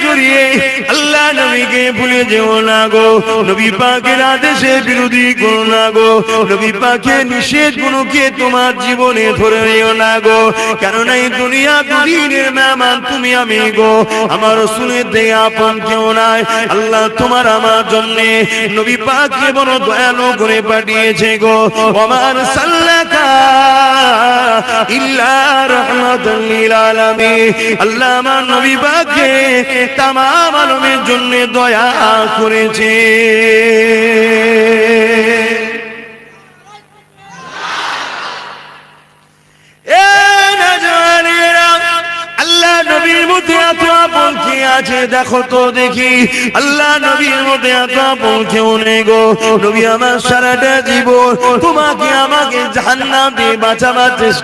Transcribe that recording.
জড়িয়ে আল্লাহ নবীকে ভুলে যেও না গো, নবী পাকের আদেশের বিরোধী করো না গো, নবী পাকের নিষেধ গুলোকে তোমার জীবনে ধরে নিও না গো, কেননা এই দুনিয়া দুদিনের মেহমান তুমি আমি গো, আমার রাসূলের থেকে আপন কেউ নাই। আল্লাহ তোমার আমার জন্য নবী পাককে বড় দয়ালু করে পাঠিয়েছে গো, ওমার সাল্লাকা ইল্লা রাহমাতাল লিল আলামিন। আল্লাহ আমার নবী পাককে তামাম আলমের জন্য দয়া করেছে। আল্লাহ নবীর মধ্যে এত আপন কি আছে দেখো তো দেখি, আল্লাহ নবীর মধ্যে এত আপন কেউ নেই গো। নবী আমার সারাটা জীবন তোমাকে আমাকে জাহান্নাম থেকে বাঁচাবার চেষ্টা